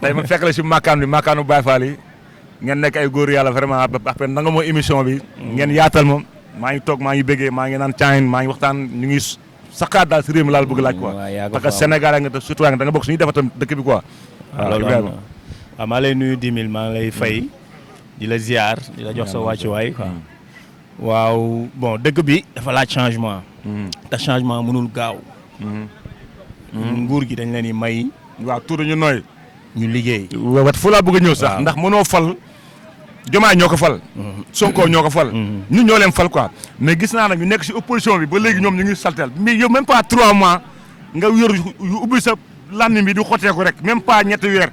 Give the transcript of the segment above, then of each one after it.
tey ma fekk la si makkaanu Baye Fall yi ngeen nekk ay góor yàlla vraiment après nanga moo émission bi. ngeen yaatal moom maa ngi toog maa ngi bëggee maa ngi naan caayin maa ngi waxtaan ñu ngi saxaat daal si réew mi laal bëgg laaj quoi. parce que Sénégal nga te surtout da nga bokk suñuy defatam dëkk bi quoi. waaw maa lay nuyu 10 000 maa ngi lay fay di la ziar di la jox sa wàccuwaay quoi. waaw bon dëkk bi dafa laaj changement. te changement mënul gaaw. nguur gi dañ leen di may. waaw tuuti ñu nooy. ñu liggéey. wat fu laa bëgg a ñëw sax. ndax mënoo fal. Diomaye ñoo ko fal. Sonko ñoo ko fal. ñun ñoo leen fal quoi. mais gis naa nag ñu nekk si opposition bi ba léegi ñoom ñu ngi saltel mais yow même pas 3 mois nga yor ubbi sa làmmiñ bi di xotteeku rek même pas ñetti weer.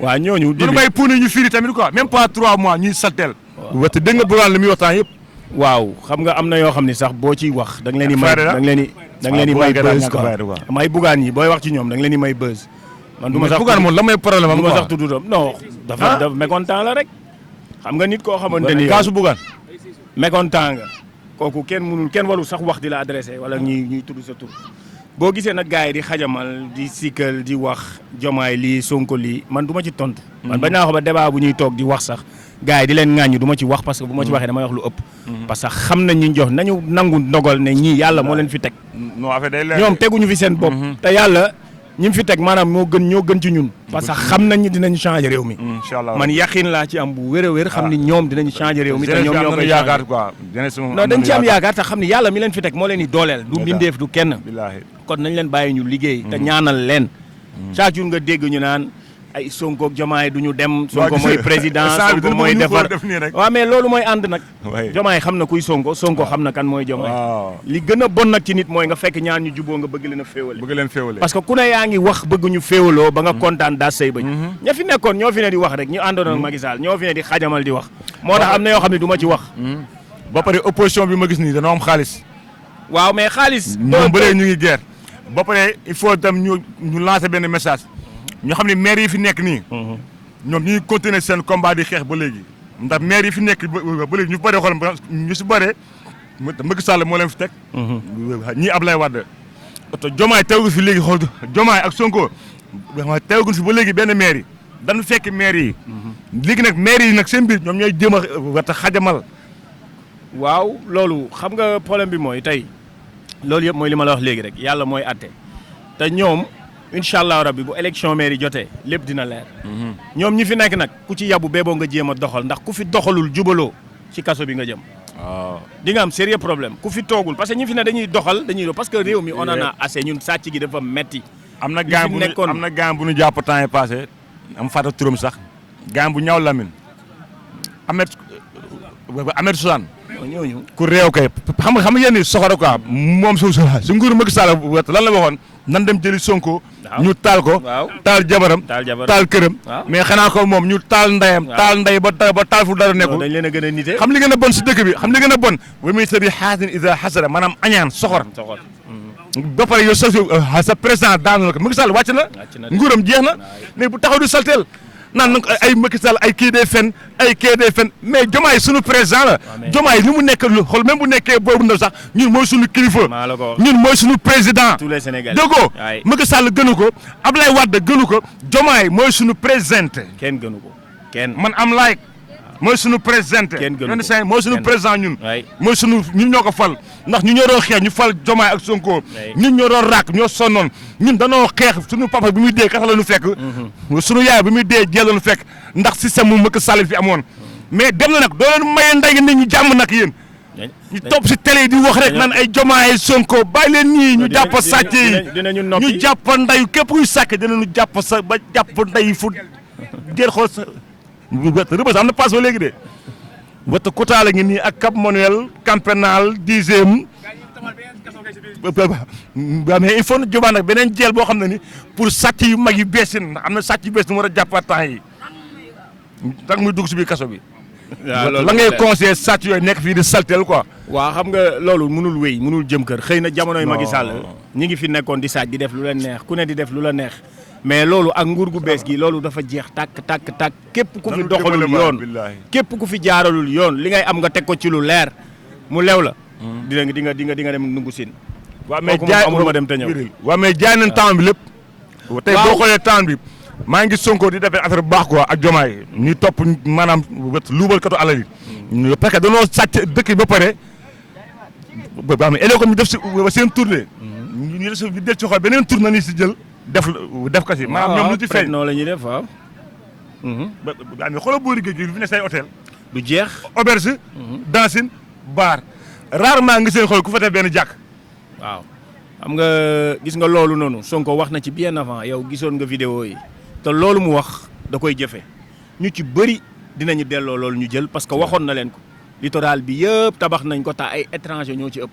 waaw ñooñu. dégg nga may puune ñu firi tamit quoi même pas 3 mois ñuy saltel. waaw wate dégg nga Bougane li muy waxtaan yëpp. waaw xam nga am na yoo xam ni sax boo ciy wax. da nga leen di may da nga leen di may buzz quoi may Bougane yi booy wax ci ñoom da nga leen di may buzz. man du ma sax Bougane moom la may problème am du ma sax tudd doom non. dafa mécontent la rek. xam nga nit koo xamante ni kaasu Bougane. mécontent nga kooku kenn warul sax wax di la adressé wala ñuy tudd sa tur. boo gisee nag gars yi di xajamal di sikkal di wax Diomaye lii Sonko lii man du ma ci tontu. man bañ naa ko ba débat bu ñuy toog di wax sax gars yi di leen ŋàññi du ma ci wax parce que bu ma ci waxee damay wax lu ëpp. parce que xam nañ ñu jox nañu nangu ndogal ne ñii yàlla moo leen fi teg. ñoom teguñu fi seen bopp. te yàlla ñi fi teg maanaam ñoo gën ci ñun. parce que xam nañ ni dinañ changer réew mi. man yaqin laa ci am bu wér a wér xam ni ñoom dinañ changer réew mi. te ñoom ñoo koy yaakaar quoi. non dañ ci am yaakaar te xam ni yàlla mi leen fi teg moo leen di dooleel. du mbindeef du kenn. kon nañ leen bàyyi ñu liggéey. te ñaanal leen. chaque jour nga dégg ñu naan ay Sonko ak Diomaye du ñu dem. Sonko mooy président Sonko mooy defar waaw mais loolu mooy ànd nag. Diomaye xam na kuy Sonko xam na kan mooy Diomaye. li gën a bon nag ci nit mooy nga fekk ñaan ñu juboo nga bëgg leen a féewale. parce que ku ne yaa ngi wax bëgg ñu féewaloo ba nga kontaan daa say bañ. ña fi nekkoon ñoo fi ne di wax rek ñu àndoon ak Macky Sall ñoo fi ne di xajamal di wax. moo tax am na yoo xam ne du ma ci wax. ba pare opposition bi ma gis nii dañoo am xaalis. waaw mais xaalis. ñoom ba léegi ñu ngi guerre. ba pare il faut tam ñu lancer benn message ñu xam ne maire yi fi nekk nii. ñoom ñu ngi continuer seen combat di xeex ba léegi. ndax maire yi fi nekk ba léegi ñu bëree xool ñu si bëree Macky Sall moo leen fi teg. ñii Ablaye Wade. te Diomaye teewagu fi léegi xool Diomaye ak Sonko teewaguñ fi ba léegi benn maire yi dañu fekk maire yi. léegi nag maire yi nag seen biir ñoom ñooy jéem a wata xajamal. waaw loolu xam nga problème bi mooy tey loolu yëpp mooy li ma la wax léegi rek yàlla mooy àtte te ñoom. incha allah rabbi bu élection mairie jotee lépp dina leer. ñoom ñi fi nekk nag ku ci yàbbu beeboo nga jéem a doxal ndax ku fi doxalul jubaloo ci kaso bi nga jëm. waaw di nga am sérieux problème ku fi toogul parce que ñi fi ne dañuy doxal parce que réew mi on en a assez ñun sàcc gi dafa metti. am na gaan bu ñu jàpp temps yi passé am fàttali turam sax gaan bu ñaw Lamine Ahmed Suzane. ñooñu ku réew kay xam nga yéen ni soxora quoi moom su nguuru Macky Sall lan la waxoon nan dem jëli Sonko. ñu taal ko. taal jabaram taal këram. mais xanaa ko moom ñu taal ndeyam. taal ndey ba taal fu dara nekkul. dañ leen a gën a nite. xam li gën a bon si dëkk bi xam li gën a bon. wa muy tëbi xaasin isa xasara maanaam añaan soxor. ba pare yow sa président daanu la ko Macky Sall wàcc na. nguuram jeex na mais bu taxaw di salteel naan nag ay Macky Sall ay kii dee fen ay kii dee fen mais Diomaye suñu président la. Diomaye li mu nekk lu xool même bu nekkee boobu ndaw sax ñun mooy suñu kilifa. ñun mooy suñu président. tous les Sénégalais dégg nga Macky Sall gënu ko Ablaye Wade gënu ko Diomaye mooy suñu président. kenn gënu ko kenn. man am like mooy suñu président. kenn gënu ko mooy suñu président ñun. mooy suñu ñun ñoo ko fal ndax ñu ñoo doon xeex ñu fal Diomaye ak Sonko. ñun ñoo doon raak ñoo sonnoon ñun danoo xeex suñu papa bi muy dee kasa la ñu fekk. suñu yaay bi muy dee jee la ñu fekk ndax système mu Macky Sall fi amoon mais dem na nag doo leen maye ndey nit ñi jàmm nag yéen. ñu topp si télé di wax rek naan ay Diomaye Sonko bàyyi leen ñii ñu jàpp sàcc yi ñu jàpp ndeyu képp kuy sàcc dinañu jàpp sa ba jàpp ndey fu jël xool sa Rebeuss am na passe ba léegi de wata Kouta la ngi nii ak Cap Manuel Camp Pénal 10e mais il faut na jobaa nag beneen jeel boo xam ne ni pour sàcc yu mag yu bees yi am na sàcc yu bees yi mu war a jàppaat temps yi tax muy dugg si biir kaso bi. la ngay conseillé sàcc yooyu nekk fii di saltel quoi. waaw xam nga loolu mënul wéy mënul jëm kër xëy na jamonoy Macky Sall ñi ngi fi nekkoon di sàcc di def lu leen neex ku ne di def lu la neex mais loolu ak nguur gu bees gi loolu dafa jeex tàkk képp ku fi doxalul yoon képp ku fi jaaralul yoon li ngay am nga teg ko ci lu leer mu lew la. di nga dem nungu sin. waaw mais jaay amul ma dem te ñëw. waaw mais jaay nañ temps bi lépp. tey boo xoolee temps bi maa ngi Sonko di defee affaire bu baax quoi ak Diomaye ñuy topp maanaam luubalkatu alal yi parce que dañoo sàcc dëkk bi ba pare ba xam ne éléo ko ñu def si seen tournée ñu des ci xool beneen tournée ni si jël def ko si maanaam ñoom lu ci feeñ noonu la ñuy def waaw. ba am xoolal boori géej gi lu fi ne say hôtel du jeex. auberge dancing bar rarement nga seen xool ku fa def benn jàkk waaw xam nga gis nga loolu noonu Sonko wax na ci bien avant yow gisoon nga vidéo yi te loolu mu wax da koy jëfe ñu ci bëri dinañu delloo loolu ñu jël parce que waxoon na leen ko littoral bi yëpp tabax nañ ko te ay étranger ñoo ci ëpp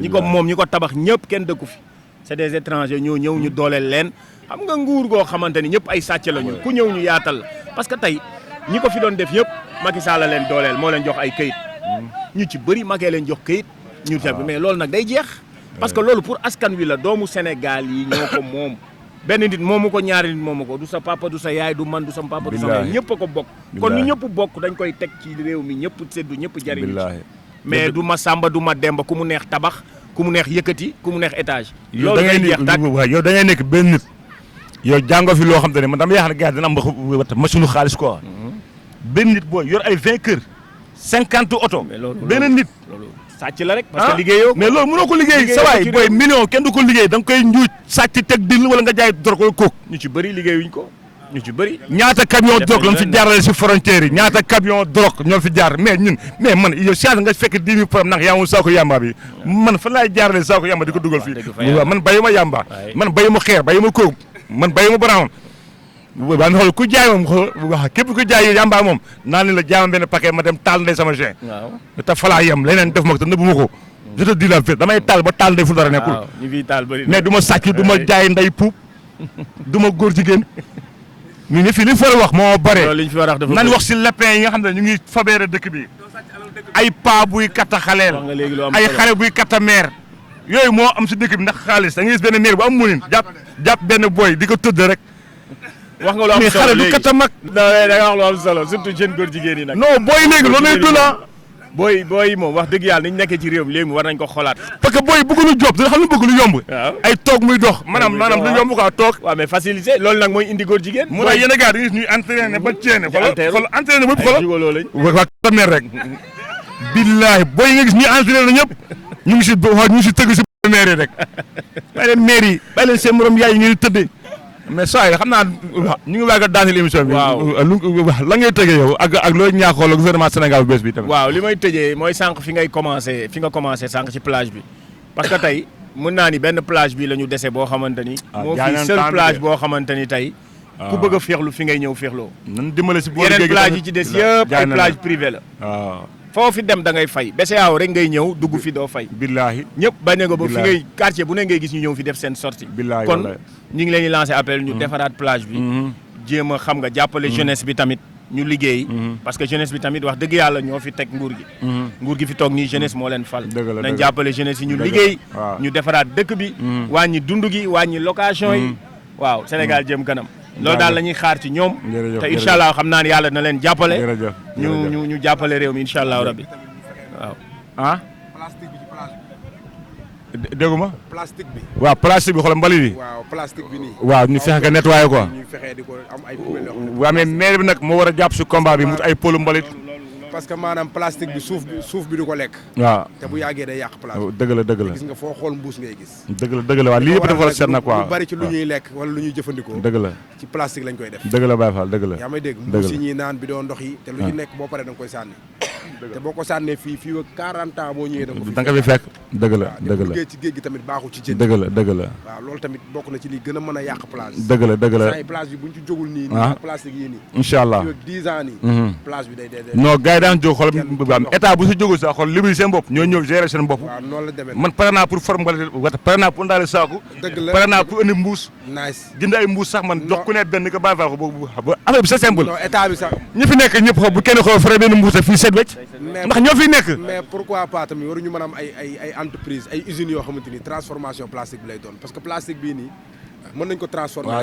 ñi ko moom ñi ko tabax ñëpp kenn dëkku fi c'est des étrangers ñoo ñëw ñu dooleel leen xam nga nguur goo xamante ni ñëpp ay sàcc la ñu ku ñëw ñu yaatal la parce que tey ñi ko fi doon def yëpp Macky Sall la leen dooleel moo leen jox ay këyit ñu ci bëri Macky leen jox këyit ñu teg mais loolu nag day jeex parce que loolu pour askan wi la doomu Sénégal yi ñoo ko moom benn nit moomu ko ñaari nit moomu ko du sa papa du sa yaay du man du sa papa du sa yaay ñëpp a ko bokk kon ñu ñëpp bokk dañ koy teg ci réew mi ñëpp seddu ñëpp jariñu ci mais du ma sàmba du ma demba ku mu neex tabax ku mu neex yëkkati ku mu neex étage loolu day jeex tàkk yow da ngay nekk benn nit yow jàngoo fi loo xam te ne man dama yaakaar ne gars dina am machine xaalis quoi benn nit booy yor ay 20 kër 50 oto benn nit sàcc la rek parce que liggéeyoo mais loolu mënoo ko liggéey sa waay booy million kenn du ko liggéey da nga koy njuuj sàcc teg dil wala nga jaay dor ko kóok ñu ci bëri liggéeyuñ ko ñu ci bëri ñaata camion drogue lañ fi jaarale si frontière yi ñaata camion drogue ñoo fi jaar mais ñun mais man yow si nga fekk 10 000 problème ndax yaa ngi saako yamba bi man fan laay jaarale saako yamba di ko dugal fii waaw man bayuma yamba man bayuma xeer bayuma kóok man bayuma brown waa mi xool ku jaay moom wax képp ku jaay yamba moom naan la jaama benn paquet ma dem taal ndey sama chien te falaa yem leneen def ma ko te nëbbu ma ko je te dis la vérité damay taal ba taal ndey fu dara nekkul ñu fiy taal bëri mais du ma sàcc du ma jaay ndey puub du ma góor jigéen ñu ne fii li fa wax moo bare nan wax si lapin yi nga xam ne ñu ngi fabeere dëkk bi ay paa buy katta xaleel ay xale buy katta meer yooyu moo am si dëkk bi ndax xaalis da ngay gis benn meer bu am munin jàpp benn boy di ko tëdd rek wax nga lu am solo xale du katta mag da nga wax lu am solo surtout jeune góor jigéen yi nag non booy léegi loolu lay dula booy moom wax dëgg yàlla niñ nekkee ci réew mi léegi war nañ ko xoolaat parce que booy bëgguñu job da xam lu bëgg lu yomb ay toog muy dox maanaam lu yomb quoi toog waaw mais facilité loolu nag mooy indi góor jigéen mu tax yéen gars da gis ñuy entraîné ba ceene xool entraîné ba xool waa katta meer rek billaahi booy yi nga gis ñuy entraîné ñëpp ñu ngi si tëgg si meer yi rek bàyyi leen meer yi bàyyi leen seen morom yaay yi ngeen tëddee mais saa yi xam naa ñu ngi waag a daaneel émission bi. waaw la ngay tëjee yow ak looy ñaaxoo la gouvernement Sénégal bu bees bi tamit. waaw li may tëjee mooy sànq fi nga commencé sànq ci plage bi parce que tey mën naa ni benn plage bi la ñu dese boo xamante ni. moo fi seul plage boo xamante ni tey. ku bëgg a féexlu fi ngay ñëw féexloo. nan dimbale si boori géej yeneen plage yi ci des yëpp ay plage privé la. waaw foo fi dem da ngay fay BCEAO rek ngay ñëw dugg fi doo fay. billaahi ñëpp bañ nga ba fi ngay quartier bu ne ngay gis ñu ñëw fi def seen sortie. billaahi kon ñu ngi leen di lancer appel ñu defaraat plage bi. jéem a xam nga jàppale jeunesse bi tamit ñu liggéey. parce que jeunesse bi tamit wax dëgg yàlla ñoo fi teg nguur gi. nguur gi fi toog nii jeunesse moo leen fal. nañ jàppale jeunesse yi ñu liggéey. ñu defaraat dëkk bi. wàññi dund gi wàññi location yi. waaw Sénégal jëm kanam. loolu daal la ñuy xaar ci ñoom. te incha allah xam naa ne yàlla na leen jàppale. ñu jàppale réew mi incha allah rabbi waaw. ah. plastique bi ci plage bi. déggu ma. plastique bi. waaw plastique bi xoolal mbalit bi. waaw plastique bi nii. waaw ñu fexe nga nettoyé quoi. ñu fexe di ko am ay poubelles yoo xam ne. waaw mais maire bi nag moo war a jàpp si combat bi mu ay pôlu mbalit. parce que maanaam plastique bi suuf bi du ko lekk. waaw te bu yàggee day yàq plage. dëgg la gis nga foo xool mbuus ngay gis. dëgg la waaw lii yëpp dafa war a seet nag quoi. lu bari ci lu ñuy lekk wala lu ñuy jëfandikoo. dëgg la ci plastique lañ koy def. dëgg la Baye Fall dëgg la. yaa may dégg mbuus yi ñuy naan bi doon ndox yi. te lu ñu nekk boo paree da nga koy sànni. te boo ko sànnee fii ak 40 ans boo ñëwee da nga fi fekk dëgg la liggéey ci géej gi tamit baaxul ci jën. dëgg la waaw loolu tamit bokk na ci li gën a mën a yàq plage. dëgg la saa yi plage bi buñ ci jógul nii plastique yii nii incha allah fii ak 10 ans nii plage bi day non gars yi daan jóg xool état bu si jógul sax xool libéré seen bopp ñoo ñëw gérer seen bopp. waaw noonu la demee man pare naa pour forme pare naa pour ndaale saako. dëgg la pare naa pour indi mbuus. nice jënd ay mbuus sax man jox ku ne benn ko bàyyi faa ko boobu affaire bi c'est simple. non état bi sax ñi fi nekk ñëpp xool bu kenn xool fare benn mbuus fii set wecc ndax ñoo fi nekk. mais pourquoi pas tamit waruñu mën a am ay entreprise ay usines yoo xamante ni transformation plastique bi lay doon parce que plastique bii nii mën nañ ko transformer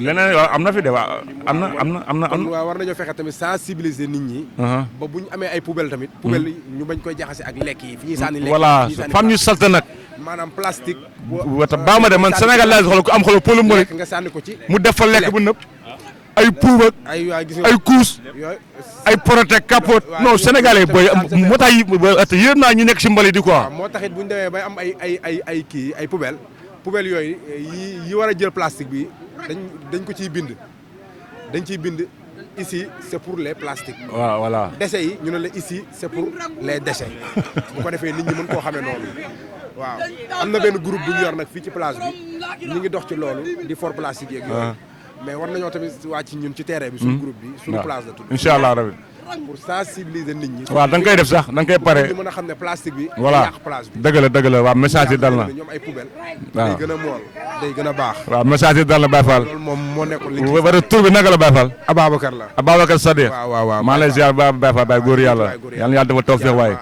leneen waaw am na fi de waaw am na waaw war nañoo fexe tamit sensibiliser nit ñi ba bu ñu amee ay poubelle tamit poubelle yi ñu bañ koy jaxase ak lekk yi fi ñuy sànni lekk voilà fam ñu salte nag maanaam plastique wata baa ma de man Sénégal laa xool ku am xool pôlu mbolit nga sànni ko ci mu def fa lekk bu nëpp ay puub ak waa gis ay couche yooyu ay protect capote non sénégalais booy moo tax yéen naa ñu nekk si mbali di quoi. waaw moo taxit bu ñu demee bay am ay kii ay poubelle yooyu yi war a jël plastique bi dañ ko ciy bind ici c'est pour les plastiques. waaw voilà. déchets yi ñu ne la ici c'est pour les déchets bu ko defee nit ñi mën koo xamee noonu waaw am na benn groupe bu ñu yor nag fii ci plage bi ñu ngi dox ci loolu di for plastique yeeg yooyu mais war nañoo tamit wàcc ñun ci terrain bi suñu groupe bi suñu plage la tudd incha allah rabi. pour sensibiliser nit ñi. waaw da nga koy def sax da nga koy pare. ñu mën a xam ne plastique bi. voilà yàq plage bi. dëgg la waaw message yi dal na. ñoom ay poubelle. waaw day gën a mool day gën a baax. waaw message yi dal na Baye Fall. loolu moom moo nekkoon li war a tur bi naka la Baye Fall. Ababacar la. Ababacar Sadiq. waaw maa lay ziar Baye Fall Baye góor yàlla. yàlla na yàlla dafa tawfeex waaye.